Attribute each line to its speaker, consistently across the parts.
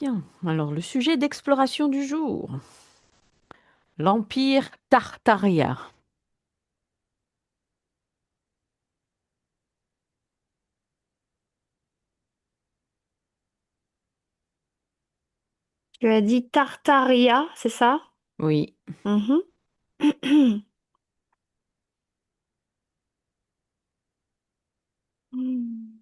Speaker 1: Bien, alors le sujet d'exploration du jour, l'Empire Tartaria.
Speaker 2: Tu as dit Tartaria, c'est ça?
Speaker 1: Oui.
Speaker 2: Mhm. Hmm.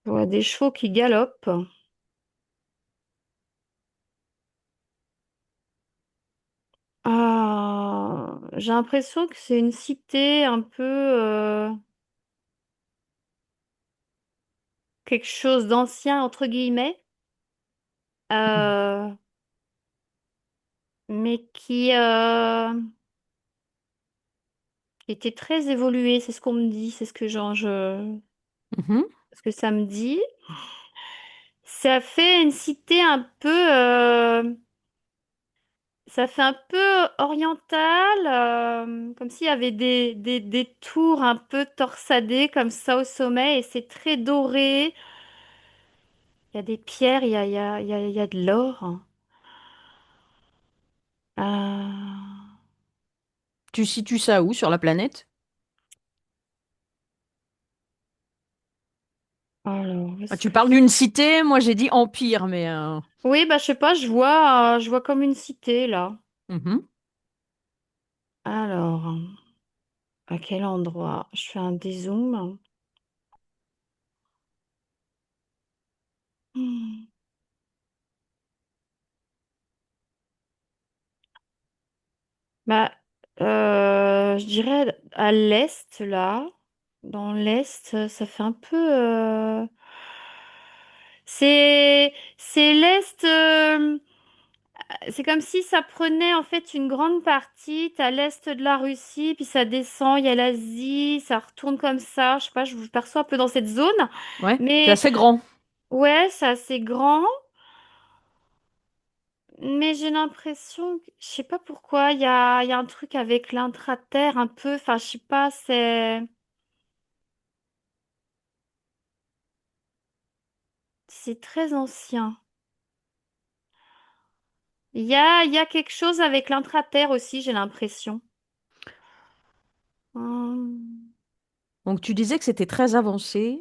Speaker 2: Je vois des chevaux qui galopent. J'ai l'impression que c'est une cité un peu quelque chose d'ancien entre guillemets, euh, mais qui était très évolué. C'est ce qu'on me dit, c'est ce que
Speaker 1: Mhm,
Speaker 2: ce que ça me dit. Ça fait une cité un peu ça fait un peu oriental, comme s'il y avait des tours un peu torsadées comme ça au sommet et c'est très doré. Il y a des pierres, il y a de l'or. Euh,
Speaker 1: Tu situes ça où sur la planète?
Speaker 2: alors,
Speaker 1: Ah,
Speaker 2: est-ce
Speaker 1: tu
Speaker 2: que
Speaker 1: parles d'une cité, moi j'ai dit empire, mais
Speaker 2: oui, bah je sais pas, je vois comme une cité là.
Speaker 1: mhm.
Speaker 2: Alors, à quel endroit? Je fais un dézoom. Hmm. Bah, je dirais à l'est, là. Dans l'est, ça fait un peu... c'est l'est... c'est comme si ça prenait en fait une grande partie. T'as l'est de la Russie, puis ça descend, il y a l'Asie, ça retourne comme ça. Je sais pas, je vous perçois un peu dans cette zone.
Speaker 1: Ouais, c'est
Speaker 2: Mais
Speaker 1: assez grand.
Speaker 2: ouais, c'est assez grand. Mais j'ai l'impression, je sais pas pourquoi, il y a un truc avec l'intra-terre un peu, enfin je sais pas, c'est très ancien. Il y a quelque chose avec l'intra-terre aussi, j'ai l'impression. Hum,
Speaker 1: Donc tu disais que c'était très avancé,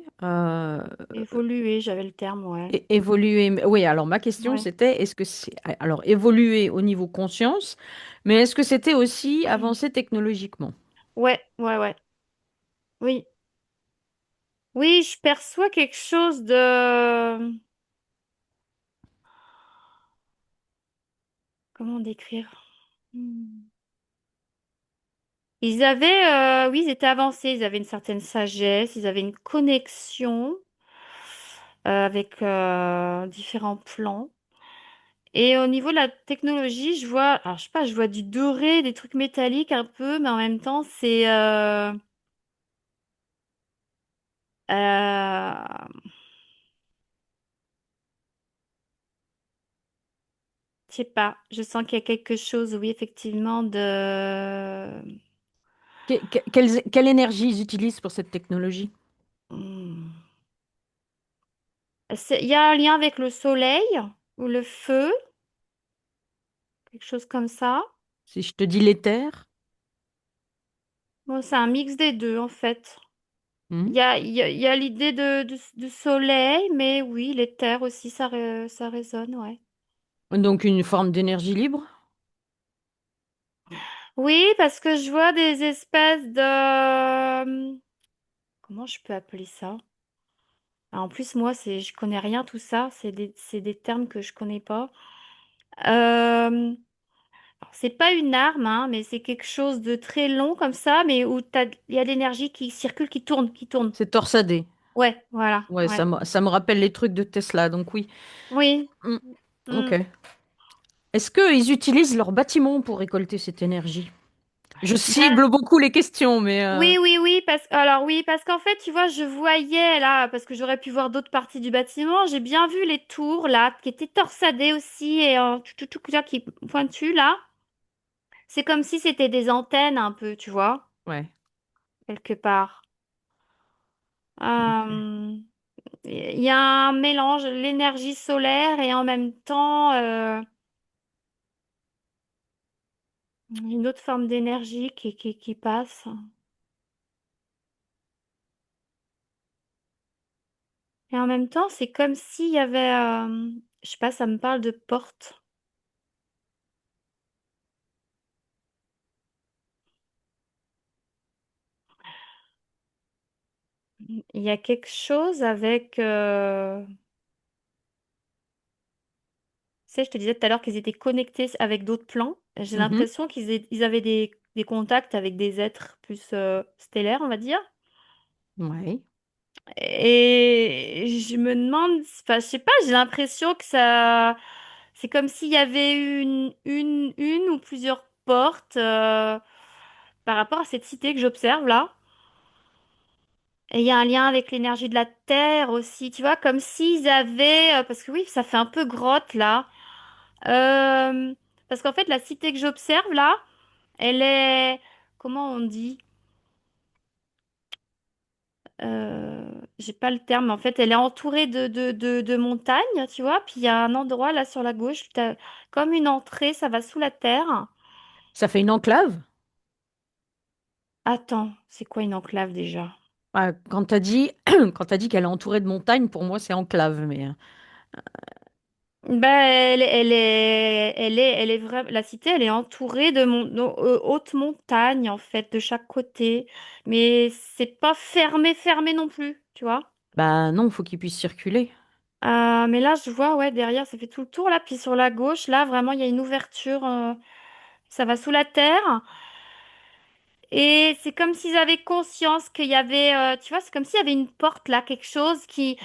Speaker 2: évoluer, j'avais le terme, ouais.
Speaker 1: évolué. Oui, alors ma question
Speaker 2: Ouais.
Speaker 1: c'était, est-ce que c'est alors évolué au niveau conscience, mais est-ce que c'était aussi avancé technologiquement?
Speaker 2: Ouais, ouais, ouais. Oui. Oui, je perçois quelque chose de... Comment décrire? Hmm. Oui, ils étaient avancés, ils avaient une certaine sagesse, ils avaient une connexion avec différents plans. Et au niveau de la technologie, je vois, alors je sais pas, je vois du doré, des trucs métalliques un peu, mais en même temps, euh, je sais pas, je sens qu'il y a quelque chose, oui, effectivement, de...
Speaker 1: Quelle énergie ils utilisent pour cette technologie?
Speaker 2: Hmm. Il y a un lien avec le soleil ou le feu, quelque chose comme ça.
Speaker 1: Si je te dis l'éther?
Speaker 2: Bon, c'est un mix des deux, en fait.
Speaker 1: Hmm.
Speaker 2: Il y a l'idée de soleil, mais oui, les terres aussi, ça résonne, ouais.
Speaker 1: Donc une forme d'énergie libre?
Speaker 2: Oui, parce que je vois des espèces de... Comment je peux appeler ça? Ah, en plus, moi, je connais rien tout ça. C'est des termes que je connais pas. Alors, c'est pas une arme, hein, mais c'est quelque chose de très long comme ça, mais où il y a de l'énergie qui circule, qui tourne, qui tourne.
Speaker 1: C'est torsadé.
Speaker 2: Ouais, voilà,
Speaker 1: Ouais,
Speaker 2: ouais.
Speaker 1: ça me rappelle les trucs de Tesla, donc oui.
Speaker 2: Oui.
Speaker 1: Hmm. Ok.
Speaker 2: Mm.
Speaker 1: Est-ce qu'ils utilisent leurs bâtiments pour récolter cette énergie? Je
Speaker 2: Bah,
Speaker 1: cible beaucoup les questions, mais
Speaker 2: oui, parce qu'en fait, tu vois, je voyais là, parce que j'aurais pu voir d'autres parties du bâtiment, j'ai bien vu les tours là, qui étaient torsadées aussi et là, qui pointues là. C'est comme si c'était des antennes un peu, tu vois,
Speaker 1: ouais.
Speaker 2: quelque part. Euh, il y a un mélange, l'énergie solaire et en même temps une autre forme d'énergie qui passe. Et en même temps, c'est comme s'il y avait, je sais pas, ça me parle de porte. Il y a quelque chose avec, tu sais, je te disais tout à l'heure qu'ils étaient connectés avec d'autres plans. J'ai
Speaker 1: Mhm.
Speaker 2: l'impression ils avaient des contacts avec des êtres plus stellaires, on va dire.
Speaker 1: Ouais.
Speaker 2: Et je me demande, enfin, je sais pas, j'ai l'impression que ça, c'est comme s'il y avait une ou plusieurs portes par rapport à cette cité que j'observe là. Et il y a un lien avec l'énergie de la Terre aussi, tu vois, comme s'ils avaient, parce que oui, ça fait un peu grotte là. Euh, Parce qu'en fait, la cité que j'observe là, elle est, comment on dit? J'ai pas le terme, en fait, elle est entourée de montagnes, tu vois, puis il y a un endroit là sur la gauche, comme une entrée, ça va sous la terre.
Speaker 1: Ça fait une enclave?
Speaker 2: Attends, c'est quoi une enclave déjà?
Speaker 1: Ah, quand t'as dit, quand t'as dit qu'elle est entourée de montagnes, pour moi, c'est enclave, mais
Speaker 2: Ben, elle est vraiment, la cité, elle est entourée de hautes montagnes, en fait, de chaque côté. Mais c'est pas fermé non plus, tu vois.
Speaker 1: bah non, faut qu'il puisse circuler.
Speaker 2: Mais là, je vois, ouais, derrière, ça fait tout le tour, là. Puis sur la gauche, là, vraiment, il y a une ouverture, ça va sous la terre. Et c'est comme s'ils avaient conscience qu'il y avait, tu vois, c'est comme s'il y avait une porte, là, quelque chose qui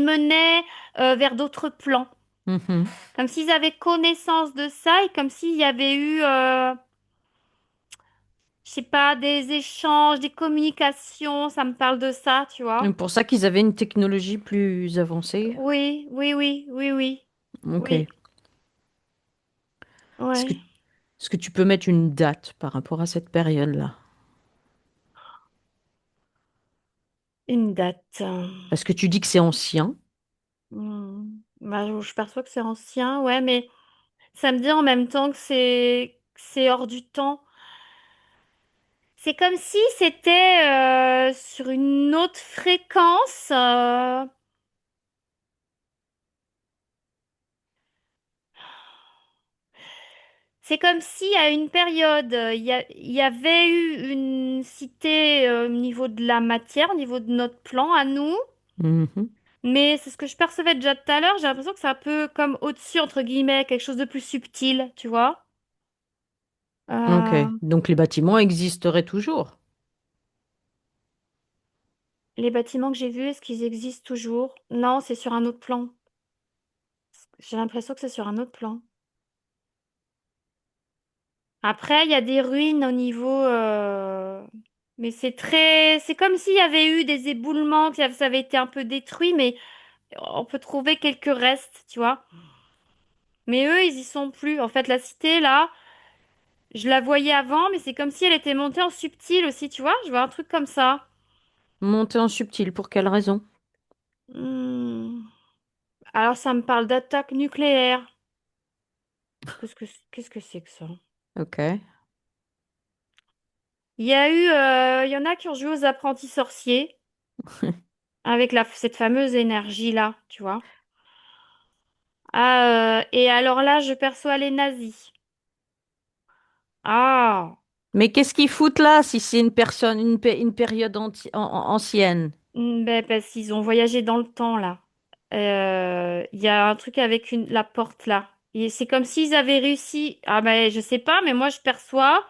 Speaker 2: menait, vers d'autres plans.
Speaker 1: Mhm.
Speaker 2: Comme s'ils avaient connaissance de ça et comme s'il y avait eu, je sais pas, des échanges, des communications, ça me parle de ça, tu
Speaker 1: C'est
Speaker 2: vois.
Speaker 1: pour ça qu'ils avaient une technologie plus avancée.
Speaker 2: Oui, oui, oui, oui, oui,
Speaker 1: Ok.
Speaker 2: oui,
Speaker 1: Est-ce que,
Speaker 2: ouais.
Speaker 1: est-ce que tu peux mettre une date par rapport à cette période-là?
Speaker 2: Une date.
Speaker 1: Parce que tu dis que c'est ancien.
Speaker 2: Bah, je perçois que c'est ancien, ouais, mais ça me dit en même temps que c'est hors du temps. C'est comme si c'était sur une autre fréquence. C'est comme si à une période, il y avait eu une cité au niveau de la matière, au niveau de notre plan à nous,
Speaker 1: Mhm.
Speaker 2: mais c'est ce que je percevais déjà tout à l'heure. J'ai l'impression que c'est un peu comme au-dessus, entre guillemets, quelque chose de plus subtil, tu vois.
Speaker 1: Ok.
Speaker 2: Euh,
Speaker 1: Donc les bâtiments existeraient toujours.
Speaker 2: les bâtiments que j'ai vus, est-ce qu'ils existent toujours? Non, c'est sur un autre plan. J'ai l'impression que c'est sur un autre plan. Après, il y a des ruines au niveau, mais c'est comme s'il y avait eu des éboulements, ça avait été un peu détruit, mais on peut trouver quelques restes, tu vois. Mais eux, ils y sont plus. En fait, la cité, là, je la voyais avant, mais c'est comme si elle était montée en subtil aussi, tu vois. Je vois un truc comme ça.
Speaker 1: Monter en subtil, pour quelle raison?
Speaker 2: Hmm. Alors, ça me parle d'attaque nucléaire. Qu'est-ce que c'est que ça?
Speaker 1: Ok.
Speaker 2: Il y en a qui ont joué aux apprentis sorciers avec cette fameuse énergie-là, tu vois. Ah, et alors là, je perçois les nazis. Ah,
Speaker 1: Mais qu'est-ce qu'ils foutent là si c'est une personne, une période ancienne?
Speaker 2: ben, parce qu'ils ont voyagé dans le temps, là. Il y a un truc avec la porte, là. Et c'est comme s'ils avaient réussi. Ah, ben, je sais pas, mais moi, je perçois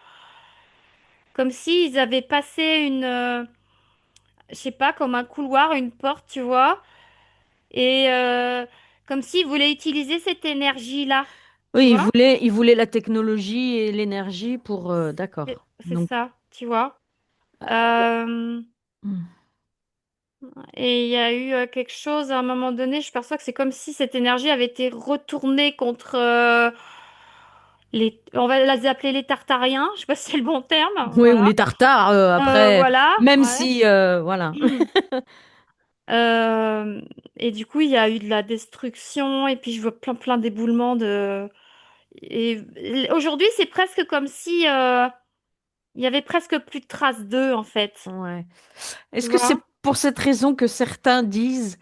Speaker 2: comme s'ils avaient passé je sais pas, comme un couloir, une porte, tu vois. Et comme s'ils voulaient utiliser cette énergie-là, tu
Speaker 1: Oui,
Speaker 2: vois.
Speaker 1: ils voulaient la technologie et l'énergie pour...
Speaker 2: C'est
Speaker 1: d'accord.
Speaker 2: c'est
Speaker 1: Donc,
Speaker 2: ça, tu vois.
Speaker 1: euh,
Speaker 2: Euh,
Speaker 1: hmm.
Speaker 2: Et il y a eu quelque chose à un moment donné, je perçois que c'est comme si cette énergie avait été retournée contre on va les appeler les Tartariens, je sais pas si c'est le bon terme,
Speaker 1: Oui, ou
Speaker 2: voilà.
Speaker 1: les Tartares, après,
Speaker 2: Voilà,
Speaker 1: même
Speaker 2: ouais.
Speaker 1: si... voilà.
Speaker 2: Euh, et du coup, il y a eu de la destruction et puis je vois plein plein d'éboulements de. Et aujourd'hui, c'est presque comme si il y avait presque plus de traces d'eux en fait.
Speaker 1: Ouais.
Speaker 2: Tu
Speaker 1: Est-ce que c'est
Speaker 2: vois?
Speaker 1: pour cette raison que certains disent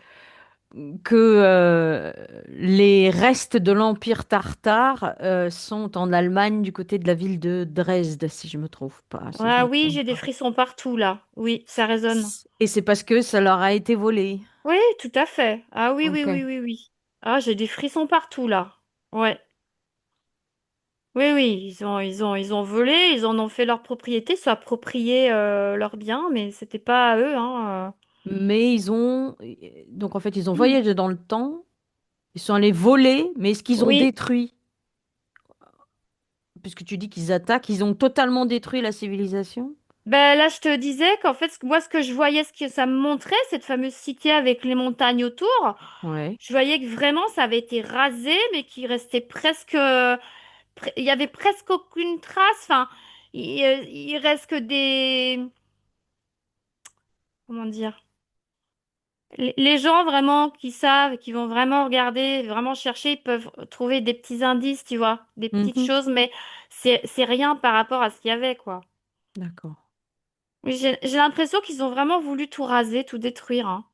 Speaker 1: que les restes de l'Empire tartare sont en Allemagne du côté de la ville de Dresde, si je me trompe pas, si je
Speaker 2: Ah
Speaker 1: me
Speaker 2: oui,
Speaker 1: trompe
Speaker 2: j'ai des
Speaker 1: pas.
Speaker 2: frissons partout là. Oui, ça résonne.
Speaker 1: Et c'est parce que ça leur a été volé.
Speaker 2: Oui, tout à fait. Ah oui, oui,
Speaker 1: Ok.
Speaker 2: oui, oui, oui. Ah, j'ai des frissons partout là. Ouais. Oui, oui, ils ont volé, ils en ont fait leur propriété, s'approprié leurs biens, mais c'était pas à eux, hein.
Speaker 1: Mais ils ont... Donc en fait, ils ont
Speaker 2: Hmm.
Speaker 1: voyagé dans le temps, ils sont allés voler, mais est-ce qu'ils ont
Speaker 2: Oui.
Speaker 1: détruit? Puisque tu dis qu'ils attaquent, ils ont totalement détruit la civilisation?
Speaker 2: Ben là, je te disais qu'en fait, moi, ce que je voyais, ce que ça me montrait, cette fameuse cité avec les montagnes autour,
Speaker 1: Ouais.
Speaker 2: je voyais que vraiment, ça avait été rasé, mais qu'il restait presque, il y avait presque aucune trace. Enfin, il reste que des, comment dire, les gens vraiment qui savent, qui vont vraiment regarder, vraiment chercher, ils peuvent trouver des petits indices, tu vois, des petites
Speaker 1: Mhm.
Speaker 2: choses, mais c'est rien par rapport à ce qu'il y avait, quoi.
Speaker 1: D'accord.
Speaker 2: Oui, j'ai l'impression qu'ils ont vraiment voulu tout raser, tout détruire, hein.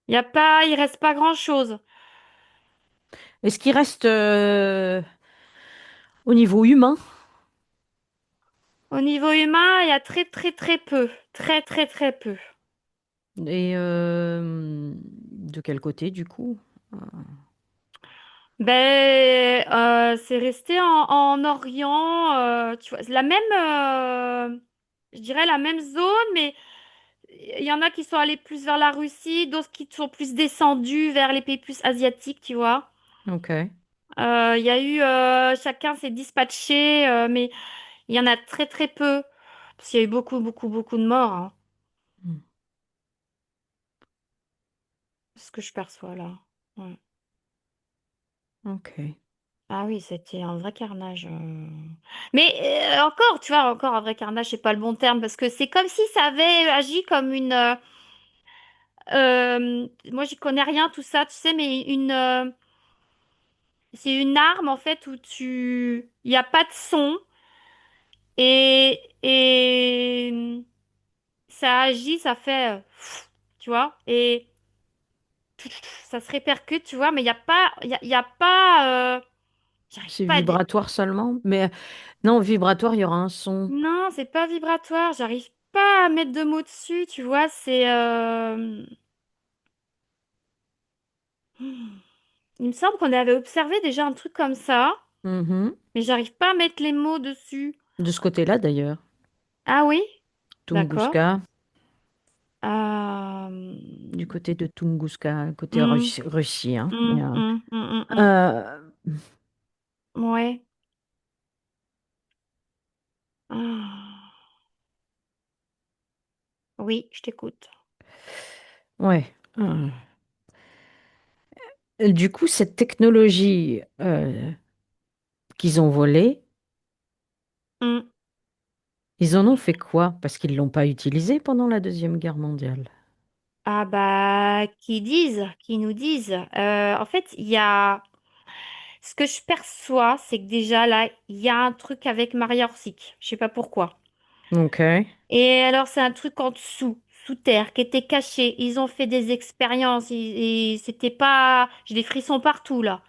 Speaker 2: Il reste pas grand-chose.
Speaker 1: Est-ce qu'il reste au niveau humain?
Speaker 2: Au niveau humain, il y a très très très peu. Très très très peu.
Speaker 1: Et de quel côté, du coup?
Speaker 2: Ben, c'est resté en Orient, tu vois, la même, je dirais la même zone, mais il y en a qui sont allés plus vers la Russie, d'autres qui sont plus descendus vers les pays plus asiatiques, tu vois.
Speaker 1: Ok.
Speaker 2: Il y a eu, chacun s'est dispatché, mais il y en a très très peu, parce qu'il y a eu beaucoup beaucoup beaucoup de morts, hein,
Speaker 1: Hmm.
Speaker 2: ce que je perçois là. Ouais.
Speaker 1: Ok.
Speaker 2: Ah oui, c'était un vrai carnage. Mais encore, tu vois, encore un vrai carnage, c'est pas le bon terme, parce que c'est comme si ça avait agi comme une. Moi, j'y connais rien, tout ça, tu sais, mais c'est une arme en fait où il n'y a pas de son et ça agit, ça fait, tu vois, et ça se répercute, tu vois, mais il n'y a pas, il y a pas, j'arrive
Speaker 1: C'est
Speaker 2: pas à dire.
Speaker 1: vibratoire seulement? Mais non, vibratoire, il y aura un son.
Speaker 2: Non, c'est pas vibratoire, j'arrive pas à mettre de mots dessus, tu vois, c'est, il me semble qu'on avait observé déjà un truc comme ça,
Speaker 1: Mhm.
Speaker 2: mais j'arrive pas à mettre les mots dessus.
Speaker 1: De ce côté-là, d'ailleurs.
Speaker 2: Ah oui? D'accord.
Speaker 1: Tunguska, du
Speaker 2: Euh...
Speaker 1: côté de Tunguska, côté
Speaker 2: hum,
Speaker 1: Russie, hein. Mais,
Speaker 2: hum.
Speaker 1: euh,
Speaker 2: Ouais. Ah. Oui, je t'écoute.
Speaker 1: ouais. Du coup, cette technologie qu'ils ont volée,
Speaker 2: Hum.
Speaker 1: ils en ont fait quoi? Parce qu'ils l'ont pas utilisée pendant la Deuxième Guerre mondiale.
Speaker 2: Ah bah, qui nous disent. En fait, il y a... Ce que je perçois, c'est que déjà là, il y a un truc avec Maria Orsic. Je sais pas pourquoi.
Speaker 1: Ok.
Speaker 2: Et alors, c'est un truc en dessous, sous terre, qui était caché. Ils ont fait des expériences et c'était pas... J'ai des frissons partout là.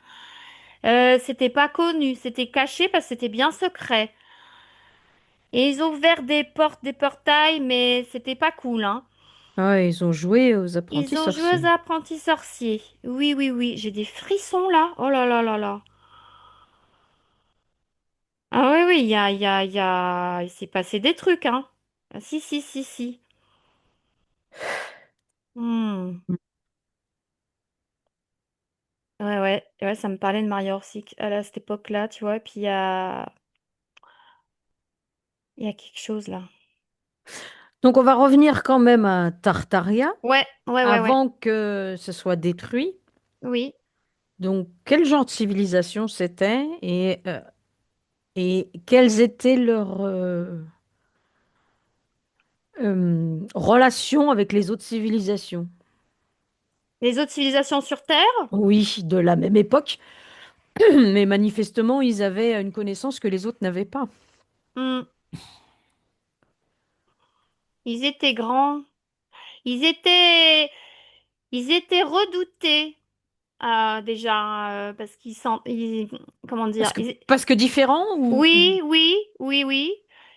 Speaker 2: C'était pas connu, c'était caché parce que c'était bien secret. Et ils ont ouvert des portes, des portails, mais c'était pas cool, hein.
Speaker 1: Ah, ils ont joué aux apprentis
Speaker 2: Ils ont joué aux
Speaker 1: sorciers.
Speaker 2: apprentis sorciers. Oui, oui, oui, j'ai des frissons là. Oh là là là là. Ah oui, oui, il s'est passé des trucs, hein. Ah, si, si, si, si. Hmm. Ouais, ouais, ouais, ça me parlait de Maria Orsic à cette époque-là, tu vois. Et puis il y a quelque chose là.
Speaker 1: Donc, on va revenir quand même à Tartaria
Speaker 2: Ouais, ouais, ouais, ouais.
Speaker 1: avant que ce soit détruit.
Speaker 2: Oui.
Speaker 1: Donc, quel genre de civilisation c'était et quelles étaient leurs relations avec les autres civilisations?
Speaker 2: Les autres civilisations sur Terre?
Speaker 1: Oui, de la même époque, mais manifestement, ils avaient une connaissance que les autres n'avaient pas.
Speaker 2: Hmm. Ils étaient grands. Ils étaient, ils étaient redoutés, déjà, parce comment dire,
Speaker 1: Parce que différents
Speaker 2: oui, oui, oui, oui.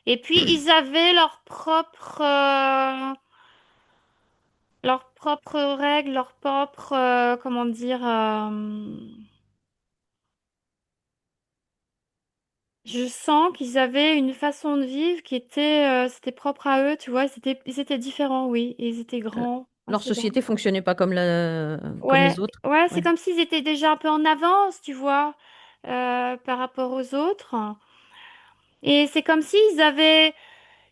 Speaker 2: Et puis ils avaient leurs propres règles, leurs propres, comment dire, je sens qu'ils avaient une façon de vivre qui c'était propre à eux, tu vois. Ils étaient différents, oui. Et ils étaient grands,
Speaker 1: leur
Speaker 2: assez grands.
Speaker 1: société fonctionnait pas comme
Speaker 2: Ouais,
Speaker 1: les autres.
Speaker 2: ouais, c'est
Speaker 1: Ouais.
Speaker 2: comme s'ils étaient déjà un peu en avance, tu vois, par rapport aux autres. Et c'est comme s'ils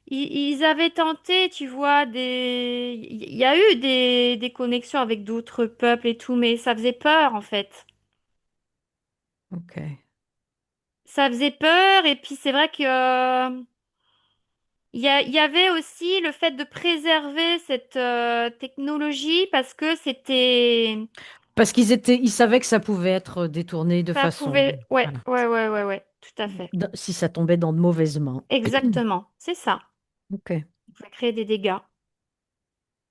Speaker 2: ils avaient tenté, tu vois, il y a eu des connexions avec d'autres peuples et tout, mais ça faisait peur, en fait.
Speaker 1: Ok.
Speaker 2: Ça faisait peur, et puis c'est vrai que, il y avait aussi le fait de préserver cette, technologie parce que
Speaker 1: Parce ils savaient que ça pouvait être détourné de
Speaker 2: ça
Speaker 1: façon,
Speaker 2: pouvait, ouais,
Speaker 1: voilà,
Speaker 2: ouais, ouais, ouais, ouais, tout à fait.
Speaker 1: si ça tombait dans de mauvaises mains.
Speaker 2: Exactement, c'est ça.
Speaker 1: Ok.
Speaker 2: On pouvait créer des dégâts.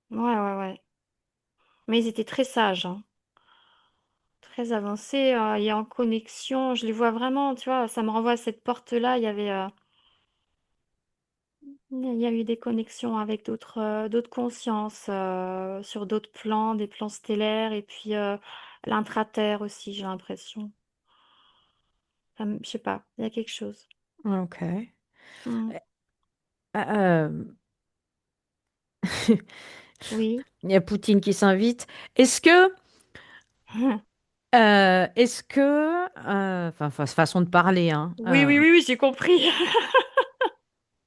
Speaker 2: Ouais, ouais, ouais. Mais ils étaient très sages, hein. Très avancés, et en connexion. Je les vois vraiment, tu vois, ça me renvoie à cette porte-là. Il y a eu des connexions avec d'autres consciences, sur d'autres plans, des plans stellaires, et puis, l'intraterre aussi, j'ai l'impression. Je sais pas, il y a quelque chose.
Speaker 1: Ok.
Speaker 2: Hmm.
Speaker 1: Euh,
Speaker 2: Oui.
Speaker 1: il y a Poutine qui s'invite. Est-ce que, enfin, façon de parler, hein,
Speaker 2: Oui, oui, oui, oui, j'ai compris.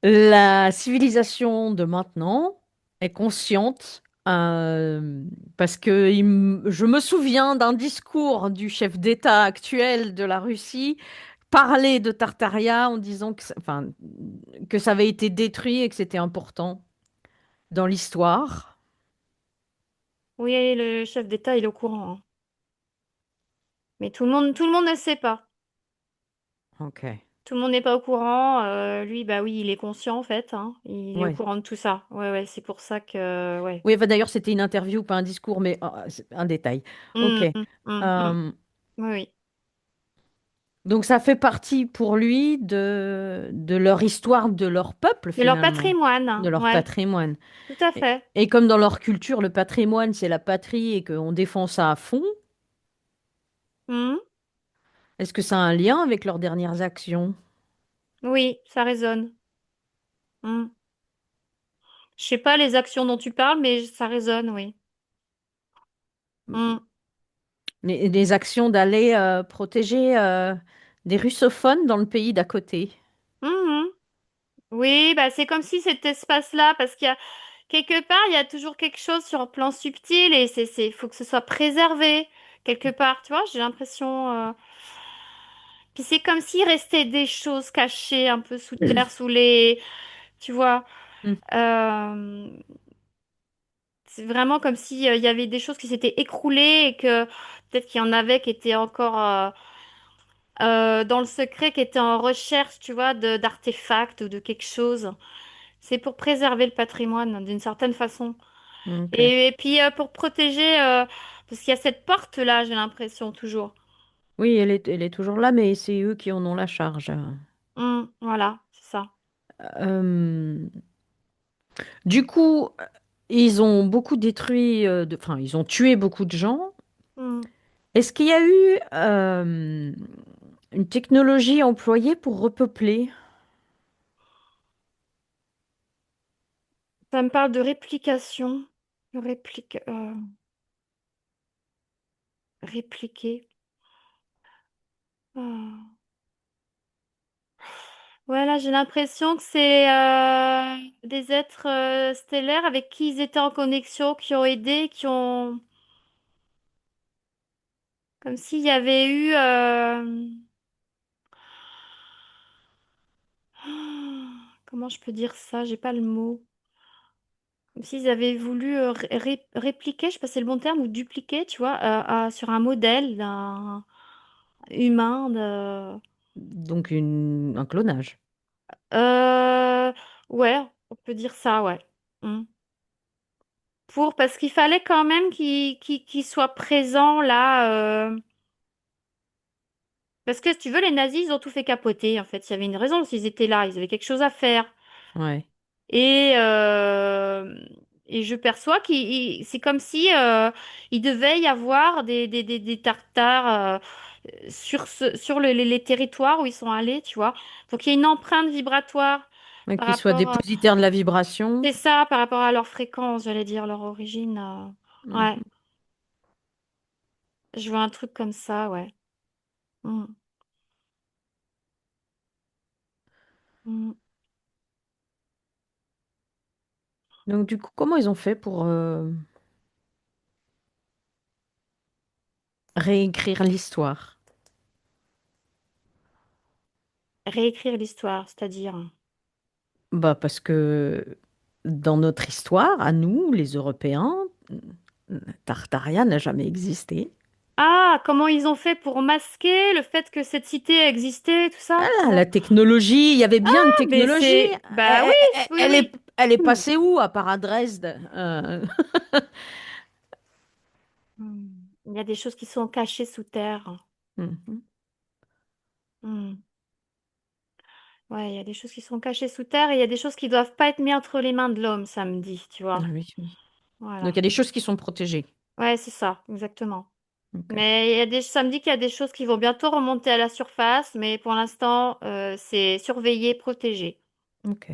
Speaker 1: la civilisation de maintenant est consciente, parce que je me souviens d'un discours du chef d'État actuel de la Russie parler de Tartaria en disant enfin, que ça avait été détruit et que c'était important dans l'histoire.
Speaker 2: Oui, le chef d'État, il est au courant, hein. Mais tout le monde ne sait pas.
Speaker 1: Ok.
Speaker 2: Tout le monde n'est pas au courant. Lui, bah oui, il est conscient en fait, hein. Il est au
Speaker 1: Ouais.
Speaker 2: courant de tout ça. Ouais, ouais, c'est pour ça que, ouais.
Speaker 1: Oui, enfin, d'ailleurs, c'était une interview, pas un discours, mais c'est un détail. Ok.
Speaker 2: Hum, hum, hum, hum.
Speaker 1: Euh,
Speaker 2: Oui, oui.
Speaker 1: donc, ça fait partie pour lui de leur histoire, de leur peuple,
Speaker 2: De leur
Speaker 1: finalement,
Speaker 2: patrimoine,
Speaker 1: de
Speaker 2: hein.
Speaker 1: leur
Speaker 2: Ouais,
Speaker 1: patrimoine.
Speaker 2: tout à fait.
Speaker 1: Et comme dans leur culture, le patrimoine, c'est la patrie et qu'on défend ça à fond,
Speaker 2: Hum.
Speaker 1: est-ce que ça a un lien avec leurs dernières actions?
Speaker 2: Oui, ça résonne. Hum. Je sais pas les actions dont tu parles, mais ça résonne, oui. Hum.
Speaker 1: Les actions d'aller protéger des russophones dans le pays d'à côté.
Speaker 2: Hum, hum. Oui, bah c'est comme si cet espace-là, parce qu'il y a quelque part, il y a toujours quelque chose sur un plan subtil et faut que ce soit préservé quelque part, tu vois, j'ai l'impression. Puis c'est comme s'il restait des choses cachées un peu sous terre, tu vois.
Speaker 1: Mm.
Speaker 2: Euh, c'est vraiment comme si, il y avait des choses qui s'étaient écroulées et que peut-être qu'il y en avait qui étaient encore, dans le secret, qui étaient en recherche, tu vois, d'artefacts ou de quelque chose. C'est pour préserver le patrimoine d'une certaine façon.
Speaker 1: Ok.
Speaker 2: Et puis, pour protéger, parce qu'il y a cette porte-là, j'ai l'impression toujours.
Speaker 1: Oui, elle est toujours là, mais c'est eux qui en ont la charge.
Speaker 2: Voilà, c'est ça.
Speaker 1: Euh, du coup, ils ont beaucoup détruit, enfin, ils ont tué beaucoup de gens.
Speaker 2: Hmm.
Speaker 1: Est-ce qu'il y a eu une technologie employée pour repeupler?
Speaker 2: Ça me parle de réplication. Répliquer. Ah. Voilà, j'ai l'impression que c'est, des êtres, stellaires avec qui ils étaient en connexion, qui ont aidé, comme s'il y avait eu, comment je peux dire ça? J'ai pas le mot. Comme s'ils avaient voulu répliquer, je sais pas si c'est le bon terme, ou dupliquer, tu vois, sur un modèle d'un humain.
Speaker 1: Donc un clonage.
Speaker 2: Euh, ouais, on peut dire ça, ouais. Mm. Parce qu'il fallait quand même qu'il soit présent là. Parce que si tu veux, les nazis, ils ont tout fait capoter, en fait. Il y avait une raison s'ils étaient là, ils avaient quelque chose à faire.
Speaker 1: Ouais.
Speaker 2: Et, euh, et je perçois c'est comme si il devait y avoir des tartares sur les territoires où ils sont allés, tu vois. Donc il y a une empreinte vibratoire
Speaker 1: Donc,
Speaker 2: par
Speaker 1: qu'ils soient
Speaker 2: rapport
Speaker 1: dépositaires de la vibration.
Speaker 2: c'est ça, par rapport à leur fréquence, j'allais dire, leur origine. Ouais,
Speaker 1: Mhm.
Speaker 2: je vois un truc comme ça, ouais. Mm, mm.
Speaker 1: Donc, du coup, comment ils ont fait pour réécrire l'histoire?
Speaker 2: Réécrire l'histoire, c'est-à-dire.
Speaker 1: Bah, parce que dans notre histoire, à nous, les Européens, Tartaria n'a jamais existé.
Speaker 2: Ah, comment ils ont fait pour masquer le fait que cette cité existait, tout ça, c'est
Speaker 1: Ah,
Speaker 2: ça?
Speaker 1: la technologie, il y avait bien une
Speaker 2: Mais
Speaker 1: technologie.
Speaker 2: c'est... Bah oui, oui,
Speaker 1: Elle est,
Speaker 2: oui.
Speaker 1: elle est
Speaker 2: Hmm.
Speaker 1: passée où, à part à Dresde?
Speaker 2: Hmm. Il y a des choses qui sont cachées sous terre.
Speaker 1: Mhm.
Speaker 2: Hmm. Ouais, il y a des choses qui sont cachées sous terre et il y a des choses qui doivent pas être mises entre les mains de l'homme, ça me dit, tu
Speaker 1: Ah
Speaker 2: vois.
Speaker 1: oui, oui. Donc, il
Speaker 2: Voilà.
Speaker 1: y a des choses qui sont protégées.
Speaker 2: Ouais, c'est ça, exactement.
Speaker 1: Ok.
Speaker 2: Mais ça me dit qu'il y a des choses qui vont bientôt remonter à la surface, mais pour l'instant, c'est surveillé, protégé.
Speaker 1: Ok.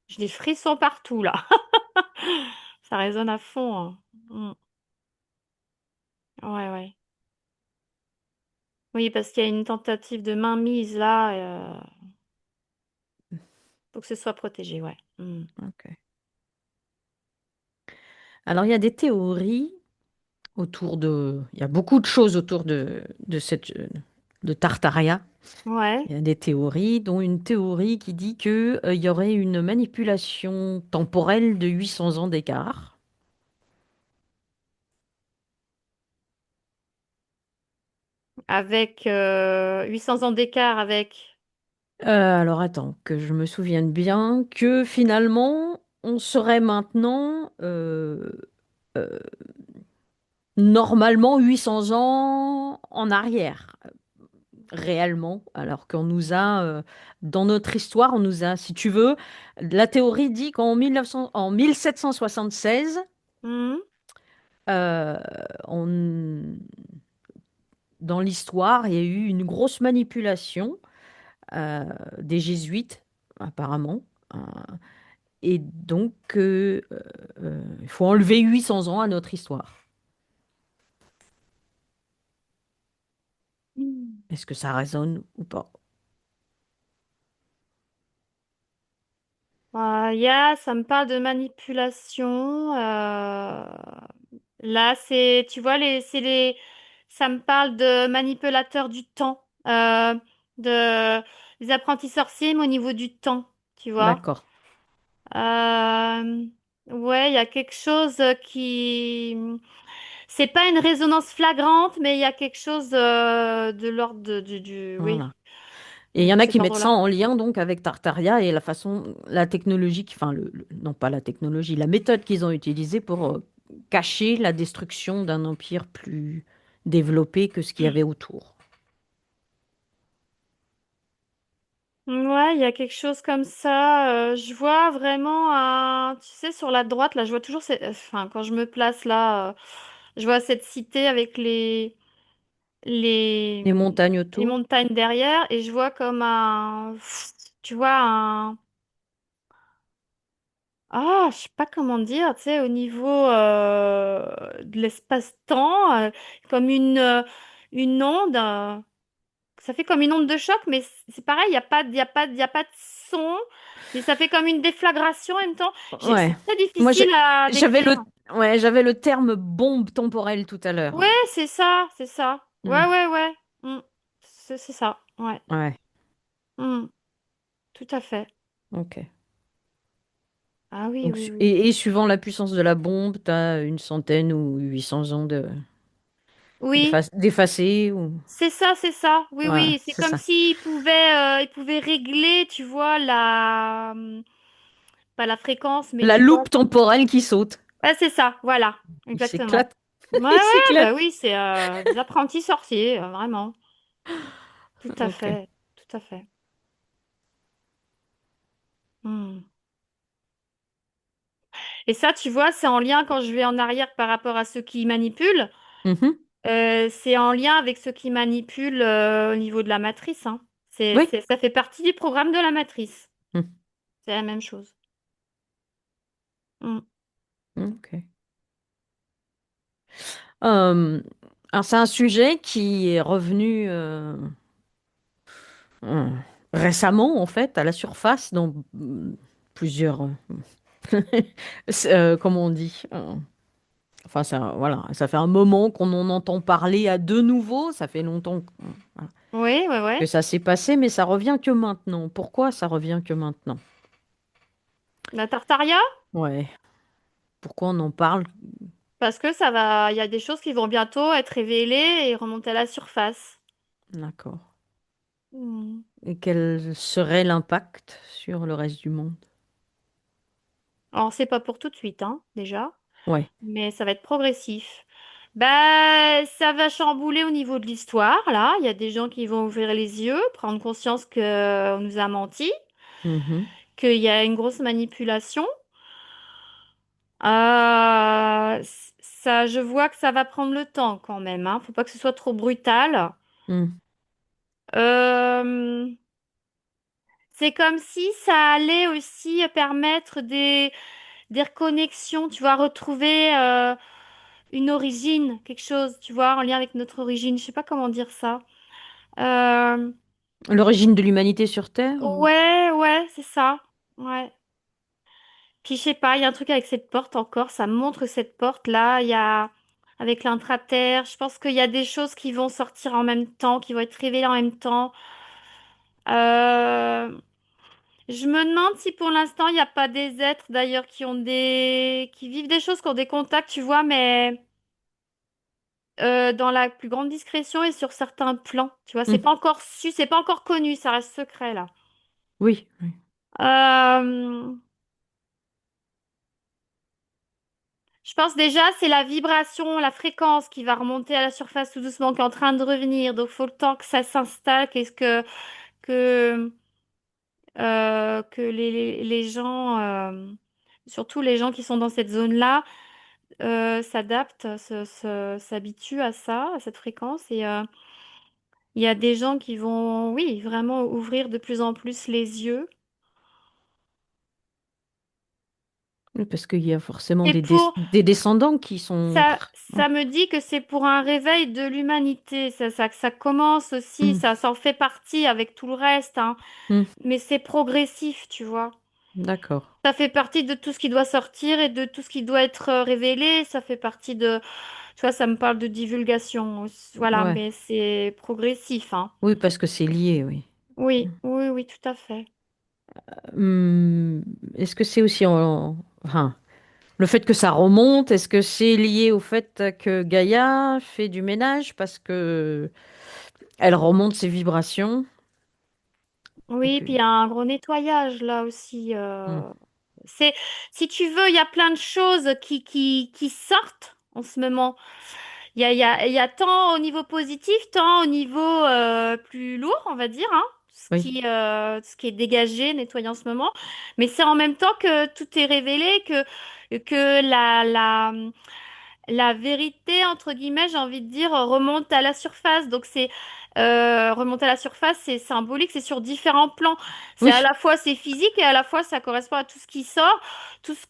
Speaker 2: J'ai des frissons partout, là. Ça résonne à fond, hein. Hmm. Ouais, ouais. Oui, parce qu'il y a une tentative de mainmise là. Faut que ce soit protégé, ouais. Hmm.
Speaker 1: Ok. Alors, il y a des théories autour de... Il y a beaucoup de choses autour de Tartaria.
Speaker 2: Ouais.
Speaker 1: Il y a des théories, dont une théorie qui dit que, il y aurait une manipulation temporelle de 800 ans d'écart.
Speaker 2: Avec 800 ans d'écart avec.
Speaker 1: Alors attends, que je me souvienne bien, que finalement, on serait maintenant euh, normalement 800 ans en arrière, réellement, alors qu'on nous a, dans notre histoire, on nous a, si tu veux, la théorie dit en 1776,
Speaker 2: Hmm.
Speaker 1: euh, on- dans l'histoire, il y a eu une grosse manipulation euh, des jésuites, apparemment. euh, Et donc, il faut enlever 800 ans à notre histoire.
Speaker 2: Hmm.
Speaker 1: Est-ce que ça résonne ou pas?
Speaker 2: Ça me parle de manipulation. Là, tu vois, ça me parle de manipulateurs du temps, de, des apprentis sorciers, mais au niveau du temps, tu vois.
Speaker 1: D'accord.
Speaker 2: Euh, ouais, il y a quelque chose qui... C'est pas une résonance flagrante, mais il y a quelque chose de l'ordre Oui,
Speaker 1: Voilà. Et il y en
Speaker 2: de
Speaker 1: a qui
Speaker 2: cet
Speaker 1: mettent ça
Speaker 2: ordre-là.
Speaker 1: en lien donc avec Tartaria et la façon, la technologie, enfin, non pas la technologie, la méthode qu'ils ont utilisée pour cacher la destruction d'un empire plus développé que ce qu'il y avait autour.
Speaker 2: Ouais, il y a quelque chose comme ça. Je vois vraiment tu sais, sur la droite, là, je vois toujours, enfin, quand je me place là, je vois cette cité avec les,
Speaker 1: Les montagnes
Speaker 2: les
Speaker 1: autour.
Speaker 2: montagnes derrière, et je vois comme tu vois, je sais pas comment dire, tu sais, au niveau de l'espace-temps, comme une onde. Ça fait comme une onde de choc, mais c'est pareil, il y a pas de son, mais ça fait comme une déflagration en même temps.
Speaker 1: Ouais.
Speaker 2: C'est très
Speaker 1: Moi,
Speaker 2: difficile à
Speaker 1: j'avais
Speaker 2: décrire.
Speaker 1: j'avais le terme bombe temporelle tout à l'heure.
Speaker 2: Ouais, c'est ça, c'est ça. Ouais,
Speaker 1: Hmm.
Speaker 2: ouais, ouais. Mm. C'est ça, ouais.
Speaker 1: Ouais.
Speaker 2: Mm. Tout à fait.
Speaker 1: Ok.
Speaker 2: Ah oui,
Speaker 1: Donc,
Speaker 2: oui, oui.
Speaker 1: et suivant la puissance de la bombe, tu as une centaine ou 800 ans
Speaker 2: Oui,
Speaker 1: d'effacés. Ou...
Speaker 2: c'est ça. Oui,
Speaker 1: Voilà,
Speaker 2: oui. C'est
Speaker 1: c'est
Speaker 2: comme
Speaker 1: ça.
Speaker 2: ils pouvaient régler, tu vois, pas la fréquence, mais
Speaker 1: La
Speaker 2: tu vois.
Speaker 1: loupe temporelle qui saute.
Speaker 2: Ouais, c'est ça, voilà.
Speaker 1: Il
Speaker 2: Exactement.
Speaker 1: s'éclate.
Speaker 2: Ouais,
Speaker 1: Il
Speaker 2: ouais, bah
Speaker 1: s'éclate.
Speaker 2: oui, c'est des apprentis sorciers, vraiment. Tout à
Speaker 1: Ok.
Speaker 2: fait. Tout à fait. Hmm. Et ça, tu vois, c'est en lien quand je vais en arrière par rapport à ceux qui manipulent.
Speaker 1: Mhm.
Speaker 2: C'est en lien avec ceux qui manipulent au niveau de la matrice, hein.
Speaker 1: Oui.
Speaker 2: Ça fait partie du programme de la matrice.
Speaker 1: Mhm.
Speaker 2: C'est la même chose. Mm.
Speaker 1: Ok. Euh, alors, c'est un sujet qui est revenu euh, récemment, en fait, à la surface dans plusieurs. Comment on dit? Enfin, ça, voilà, ça fait un moment qu'on en entend parler à de nouveau. Ça fait longtemps voilà,
Speaker 2: Oui, ouais, ouais.
Speaker 1: que ça s'est passé, mais ça revient que maintenant. Pourquoi ça revient que maintenant?
Speaker 2: La Tartaria,
Speaker 1: Ouais. Pourquoi on en parle?
Speaker 2: parce que ça va, il y a des choses qui vont bientôt être révélées et remonter à la surface.
Speaker 1: D'accord.
Speaker 2: Mm.
Speaker 1: Et quel serait l'impact sur le reste du monde?
Speaker 2: Alors, c'est pas pour tout de suite, hein, déjà,
Speaker 1: Ouais.
Speaker 2: mais ça va être progressif. Bah, ça va chambouler au niveau de l'histoire, là. Il y a des gens qui vont ouvrir les yeux, prendre conscience qu'on nous a menti,
Speaker 1: Mhm.
Speaker 2: qu'il y a une grosse manipulation. Ça, je vois que ça va prendre le temps quand même, hein. Faut pas que ce soit trop brutal.
Speaker 1: Mhm.
Speaker 2: Euh, c'est comme si ça allait aussi permettre des reconnexions, tu vois, retrouver une origine, quelque chose, tu vois, en lien avec notre origine. Je sais pas comment dire ça. Euh,
Speaker 1: L'origine de l'humanité sur Terre? Ou...
Speaker 2: ouais, ouais, c'est ça. Ouais. Puis je sais pas, il y a un truc avec cette porte encore, ça me montre cette porte-là, il y a avec l'intraterre, je pense qu'il y a des choses qui vont sortir en même temps, qui vont être révélées en même temps. Euh, je me demande si pour l'instant il n'y a pas des êtres d'ailleurs qui vivent des choses, qui ont des contacts, tu vois, mais dans la plus grande discrétion et sur certains plans, tu vois, c'est
Speaker 1: Mhm.
Speaker 2: pas encore su, c'est pas encore connu, ça reste secret là.
Speaker 1: Oui. Oui.
Speaker 2: Euh, Je pense déjà c'est la vibration, la fréquence qui va remonter à la surface tout doucement, qui est en train de revenir. Donc faut le temps que ça s'installe, que que les gens, surtout les gens qui sont dans cette zone-là, s'adaptent, s'habituent à ça, à cette fréquence. Et il y a des gens qui vont, oui, vraiment ouvrir de plus en plus les yeux.
Speaker 1: Oui, parce qu'il y a forcément
Speaker 2: C'est pour
Speaker 1: des descendants qui sont...
Speaker 2: ça me dit que c'est pour un réveil de l'humanité. Ça commence aussi,
Speaker 1: Mhm.
Speaker 2: ça en fait partie avec tout le reste, hein.
Speaker 1: Mhm.
Speaker 2: Mais c'est progressif, tu vois.
Speaker 1: D'accord.
Speaker 2: Ça fait partie de tout ce qui doit sortir et de tout ce qui doit être révélé. Ça fait partie de, tu vois, ça me parle de divulgation. Voilà,
Speaker 1: Ouais.
Speaker 2: mais c'est progressif, hein.
Speaker 1: Oui, parce que c'est lié, oui.
Speaker 2: Oui, oui, oui, tout à fait.
Speaker 1: Hum, est-ce que c'est aussi enfin, le fait que ça remonte, est-ce que c'est lié au fait que Gaïa fait du ménage parce que elle remonte ses vibrations et
Speaker 2: Oui,
Speaker 1: que...
Speaker 2: puis il y a un gros nettoyage là aussi.
Speaker 1: Hum,
Speaker 2: C'est, si tu veux, il y a plein de choses qui sortent en ce moment. Il y a tant au niveau positif, tant au niveau plus lourd, on va dire, hein,
Speaker 1: oui,
Speaker 2: ce qui est dégagé, nettoyé en ce moment. Mais c'est en même temps que tout est révélé, que la vérité, entre guillemets, j'ai envie de dire, remonte à la surface. Donc c'est remonte à la surface, c'est symbolique, c'est sur différents plans. C'est à
Speaker 1: oui,
Speaker 2: la fois c'est physique et à la fois ça correspond à tout ce qui sort, tout ce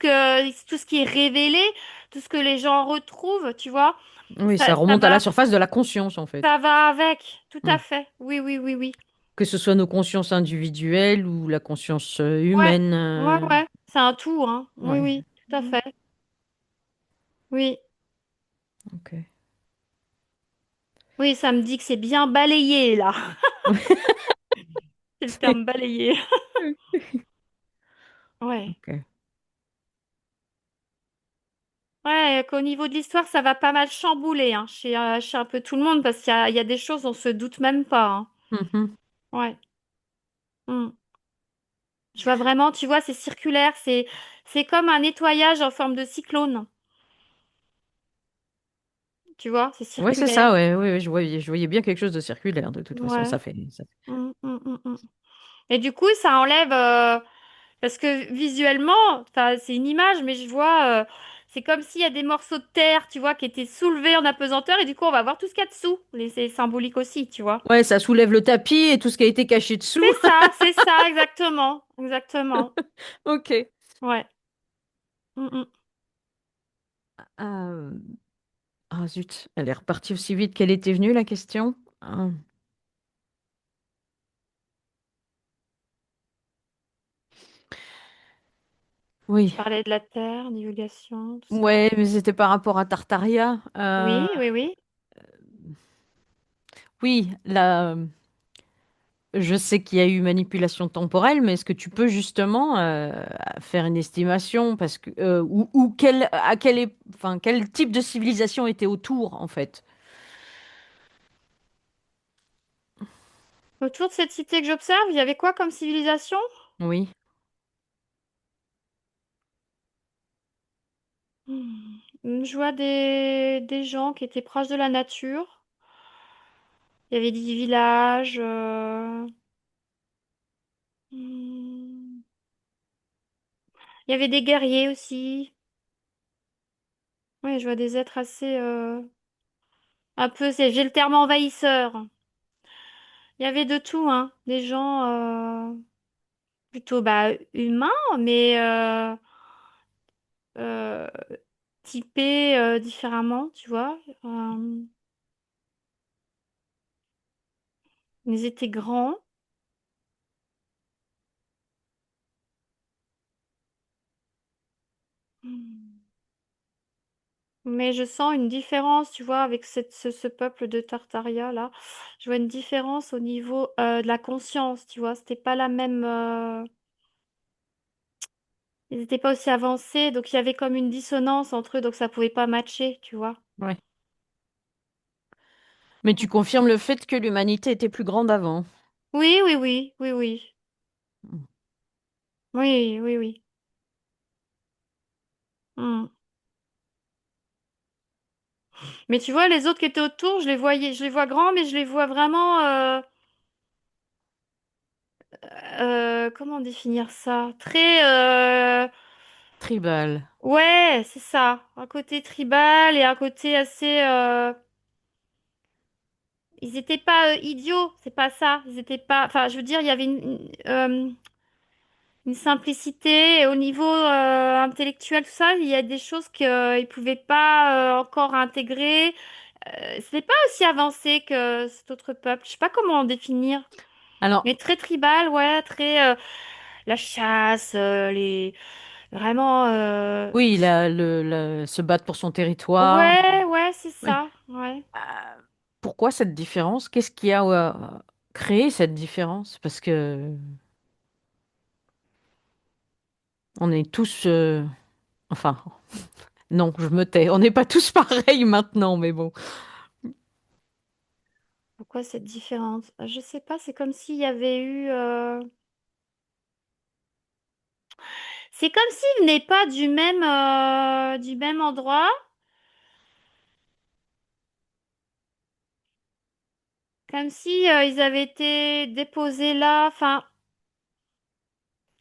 Speaker 2: qui est révélé, tout ce que les gens retrouvent, tu vois.
Speaker 1: oui, ça remonte à la surface de la conscience en fait.
Speaker 2: Ça va avec, tout à
Speaker 1: Hum.
Speaker 2: fait. Oui, oui, oui, oui.
Speaker 1: Que ce soit nos consciences individuelles ou la conscience
Speaker 2: Ouais,
Speaker 1: humaine.
Speaker 2: ouais, ouais. C'est un tout, hein. Oui,
Speaker 1: Ouais.
Speaker 2: oui, tout à fait. Oui,
Speaker 1: Ok.
Speaker 2: oui, ça me dit que c'est bien balayé là. C'est le terme balayé. Ouais.
Speaker 1: Ok.
Speaker 2: Ouais, qu'au niveau de l'histoire, ça va pas mal chambouler hein, chez un peu tout le monde parce qu'il y a des choses on se doute même pas. Hein.
Speaker 1: Mhm.
Speaker 2: Ouais. Mm. Je vois vraiment, tu vois, c'est circulaire, c'est comme un nettoyage en forme de cyclone. Tu vois, c'est
Speaker 1: Ouais, c'est
Speaker 2: circulaire.
Speaker 1: ça, ouais, ouais, ouais, je voyais bien quelque chose de circulaire, de toute façon,
Speaker 2: Ouais.
Speaker 1: ça.
Speaker 2: Mm. Et du coup, ça enlève parce que visuellement, enfin, c'est une image, mais je vois, c'est comme s'il y a des morceaux de terre, tu vois, qui étaient soulevés en apesanteur, et du coup, on va voir tout ce qu'il y a dessous. Et c'est symbolique aussi, tu vois.
Speaker 1: Ouais, ça soulève le tapis et tout ce qui a été caché dessous.
Speaker 2: C'est ça, exactement, exactement.
Speaker 1: Ok.
Speaker 2: Ouais. Mm.
Speaker 1: Euh, Ah zut, elle est repartie aussi vite qu'elle était venue, la question.
Speaker 2: Tu
Speaker 1: Oui,
Speaker 2: parlais de la terre, divulgation, tout ça.
Speaker 1: ouais, mais c'était par rapport à Tartaria.
Speaker 2: Oui.
Speaker 1: Oui, là, je sais qu'il y a eu manipulation temporelle, mais est-ce que tu peux justement faire une estimation parce que ou enfin, quel type de civilisation était autour en fait?
Speaker 2: Autour de cette cité que j'observe, il y avait quoi comme civilisation?
Speaker 1: Oui,
Speaker 2: Je vois des gens qui étaient proches de la nature. Il y avait des villages. Hmm, il y avait des guerriers aussi. Oui, je vois des êtres assez... un peu, j'ai le terme envahisseur. Il y avait de tout, hein. Des gens plutôt bah, humains, mais euh, typés différemment, tu vois. Ils étaient grands. Hmm. Mais je sens une différence, tu vois, avec ce peuple de Tartaria là. Je vois une différence au niveau de la conscience, tu vois. C'était pas la même. Ils n'étaient pas aussi avancés, donc il y avait comme une dissonance entre eux, donc ça pouvait pas matcher, tu vois.
Speaker 1: ouais. Mais tu confirmes le fait que l'humanité était plus grande avant.
Speaker 2: Oui. Oui. Hmm. Mais tu vois, les autres qui étaient autour, je les vois grands, mais je les vois vraiment. Comment définir ça? Très.
Speaker 1: Tribal.
Speaker 2: Ouais, c'est ça. Un côté tribal et un côté assez. Ils étaient pas idiots, c'est pas ça. Ils étaient pas. Enfin, je veux dire, il y avait une simplicité et au niveau intellectuel, tout ça. Il y a des choses qu'ils pouvaient pas encore intégrer. C'était pas aussi avancé que cet autre peuple. Je sais pas comment en définir.
Speaker 1: Alors,
Speaker 2: Mais très tribal, ouais, très la chasse, les vraiment.
Speaker 1: oui, se battre pour son territoire.
Speaker 2: Ouais, c'est
Speaker 1: Oui.
Speaker 2: ça. Ouais.
Speaker 1: Euh, Pourquoi cette différence? Qu'est-ce qui a créé cette différence? Parce que on est tous, enfin, non, je me tais. On n'est pas tous pareils maintenant, mais bon.
Speaker 2: Pourquoi cette différence? Je sais pas, c'est comme s'il y avait eu. C'est comme s'ils venaient pas du même endroit, comme si ils avaient été déposés là. Enfin,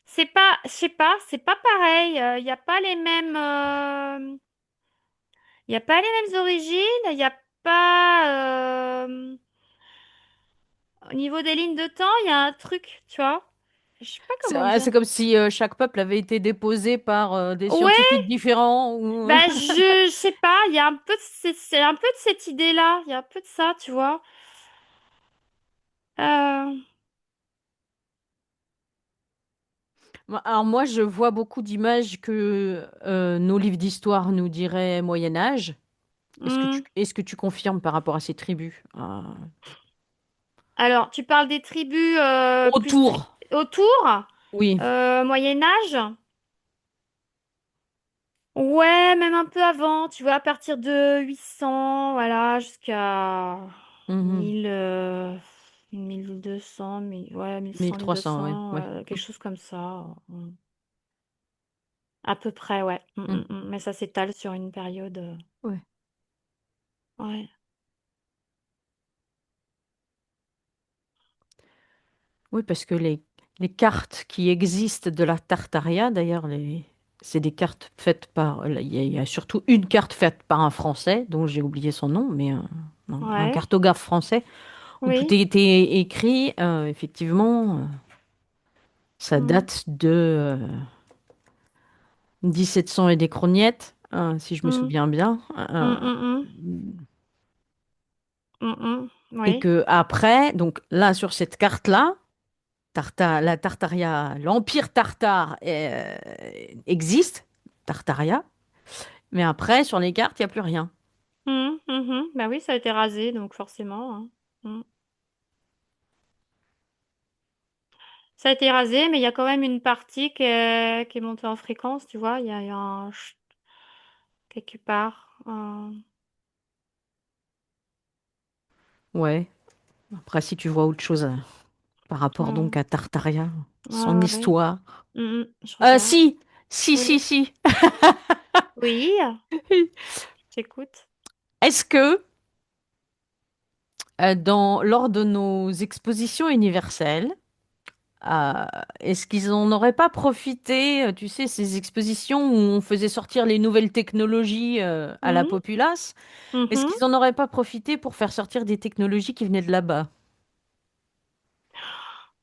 Speaker 2: c'est pas, je sais pas, c'est pas pareil. Il n'y a pas les mêmes, il y a pas les mêmes origines. Il n'y a pas, au niveau des lignes de temps, il y a un truc, tu vois. Je sais pas comment dire.
Speaker 1: C'est comme si chaque peuple avait été déposé par des
Speaker 2: Ouais,
Speaker 1: scientifiques différents. Ou...
Speaker 2: bah je sais pas. Il y a un peu de, c'est un peu de cette idée-là. Il y a un peu de ça, tu vois. Euh,
Speaker 1: Alors moi, je vois beaucoup d'images que nos livres d'histoire nous diraient Moyen Âge.
Speaker 2: hmm.
Speaker 1: Est-ce que tu confirmes par rapport à ces tribus?
Speaker 2: Alors, tu parles des tribus
Speaker 1: Autour,
Speaker 2: autour,
Speaker 1: oui.
Speaker 2: Moyen Âge. Ouais, même un peu avant, tu vois, à partir de 800, voilà, jusqu'à
Speaker 1: Mhm.
Speaker 2: 1000, 1200, ouais, 1100,
Speaker 1: 1300, ouais,
Speaker 2: 1200,
Speaker 1: ouais.
Speaker 2: quelque chose comme ça. À peu près, ouais.
Speaker 1: Mm.
Speaker 2: Mais ça s'étale sur une période.
Speaker 1: Ouais.
Speaker 2: Ouais.
Speaker 1: Oui, parce que les cartes qui existent de la Tartaria, d'ailleurs, c'est des cartes faites par... il y a surtout une carte faite par un Français, dont j'ai oublié son nom, mais un
Speaker 2: Ouais.
Speaker 1: cartographe français, où tout
Speaker 2: Oui.
Speaker 1: était écrit, effectivement, ça
Speaker 2: Mm.
Speaker 1: date de 1700 et des crognettes, si je me
Speaker 2: Mm.
Speaker 1: souviens bien.
Speaker 2: Mm, mm, mm. Mm, mm.
Speaker 1: Et
Speaker 2: Oui.
Speaker 1: que après, donc là, sur cette carte-là, la Tartaria, l'Empire tartare existe, Tartaria, mais après, sur les cartes, il n'y a plus rien.
Speaker 2: Bah oui, ça a été rasé, donc forcément, hein. Mm. Ça a été rasé, mais il y a quand même une partie qui est montée en fréquence, tu vois. Il y a eu un quelque part.
Speaker 1: Ouais. Après, si tu vois autre chose par rapport donc
Speaker 2: Un-
Speaker 1: à Tartaria, son
Speaker 2: ah ouais.
Speaker 1: histoire.
Speaker 2: Je regarde.
Speaker 1: Si, si,
Speaker 2: Oui.
Speaker 1: si, si.
Speaker 2: Oui, j'écoute.
Speaker 1: Est-ce que lors de nos expositions universelles, euh, est-ce qu'ils en auraient pas profité, tu sais, ces expositions où on faisait sortir les nouvelles technologies à la
Speaker 2: Mhm,
Speaker 1: populace, est-ce
Speaker 2: mhm.
Speaker 1: qu'ils en auraient pas profité pour faire sortir des technologies qui venaient de là-bas?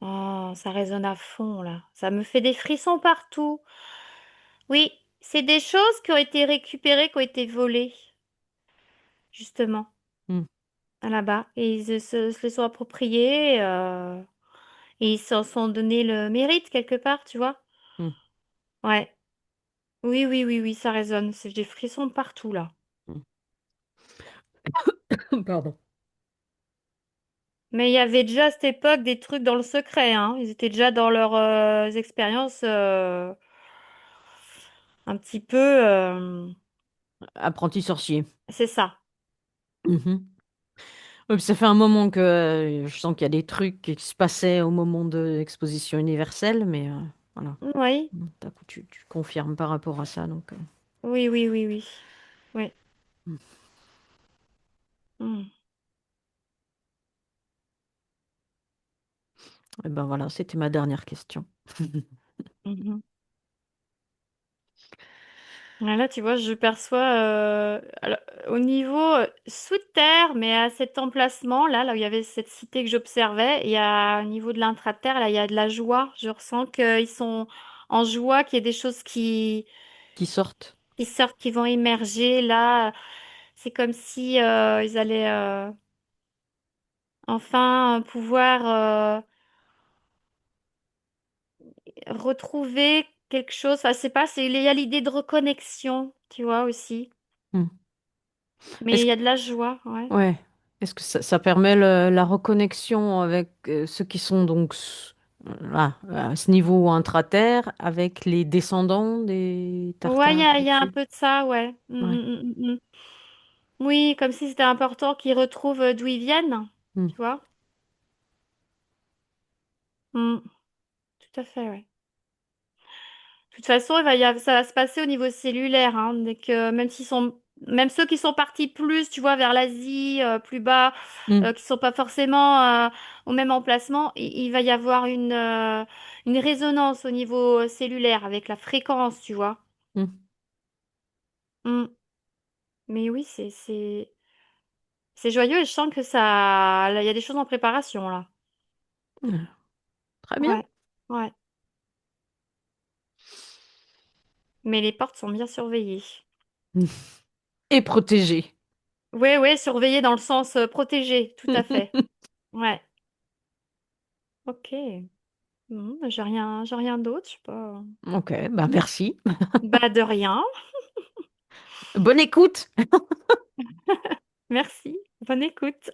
Speaker 2: Oh, ça résonne à fond là. Ça me fait des frissons partout. Oui, c'est des choses qui ont été récupérées, qui ont été volées, justement,
Speaker 1: Hmm,
Speaker 2: là-bas. Et ils se les sont appropriées et ils s'en sont donné le mérite quelque part, tu vois.
Speaker 1: hmm,
Speaker 2: Ouais. Oui, oui, oui, oui, ça résonne. C'est des frissons partout là.
Speaker 1: hmm. Pardon.
Speaker 2: Mais il y avait déjà à cette époque des trucs dans le secret, hein. Ils étaient déjà dans leurs expériences un petit peu.
Speaker 1: Apprenti sorcier.
Speaker 2: C'est ça.
Speaker 1: Mhm. Ouais, puis ça fait un moment que je sens qu'il y a des trucs qui se passaient au moment de l'exposition universelle, mais voilà.
Speaker 2: Oui,
Speaker 1: D'un coup, tu confirmes par rapport à ça, donc.
Speaker 2: oui, oui, oui, oui. Oui.
Speaker 1: Hmm.
Speaker 2: Mm.
Speaker 1: Et ben voilà, c'était ma dernière question.
Speaker 2: Mhm. Ah, là, tu vois, je perçois alors, au niveau sous terre, mais à cet emplacement, là où il y avait cette cité que j'observais, il y a au niveau de l'intraterre, là, il y a de la joie. Je ressens qu'ils sont en joie, qu'il y a des choses
Speaker 1: Qui sortent.
Speaker 2: qui sortent, qui vont émerger. Là, c'est comme si ils allaient enfin pouvoir retrouver quelque chose. Enfin, c'est pas, il y a l'idée de reconnexion, tu vois aussi.
Speaker 1: Hmm.
Speaker 2: Mais
Speaker 1: Est-ce
Speaker 2: il y
Speaker 1: que,
Speaker 2: a de la joie, ouais.
Speaker 1: ouais, est-ce que ça permet la reconnexion avec ceux qui sont donc là, à ce niveau intraterre, avec les descendants des
Speaker 2: Ouais,
Speaker 1: Tartares
Speaker 2: il y a un
Speaker 1: au-dessus?
Speaker 2: peu de ça, ouais.
Speaker 1: Ouais.
Speaker 2: Oui, comme si c'était important qu'ils retrouvent d'où ils viennent,
Speaker 1: Hmm.
Speaker 2: tu vois. Mm, tout à fait, ouais. De toute façon, ça va se passer au niveau cellulaire, hein, dès que, même ceux qui sont partis plus, tu vois, vers l'Asie, plus bas,
Speaker 1: Hmm.
Speaker 2: qui sont pas forcément au même emplacement, il va y avoir une résonance au niveau cellulaire avec la fréquence, tu vois.
Speaker 1: Hmm.
Speaker 2: Mm. Mais oui, c'est joyeux et je sens que ça, là, il y a des choses en préparation là.
Speaker 1: Hmm. Très bien.
Speaker 2: Ouais, ouais. Mais les portes sont bien surveillées.
Speaker 1: Et protégé.
Speaker 2: Ouais, ouais, surveillées dans le sens protégé, tout à fait. Ouais. Ok. J'ai rien d'autre, je sais pas.
Speaker 1: Ok, bah merci.
Speaker 2: Bah de rien.
Speaker 1: Bonne écoute.
Speaker 2: Merci. Bonne écoute.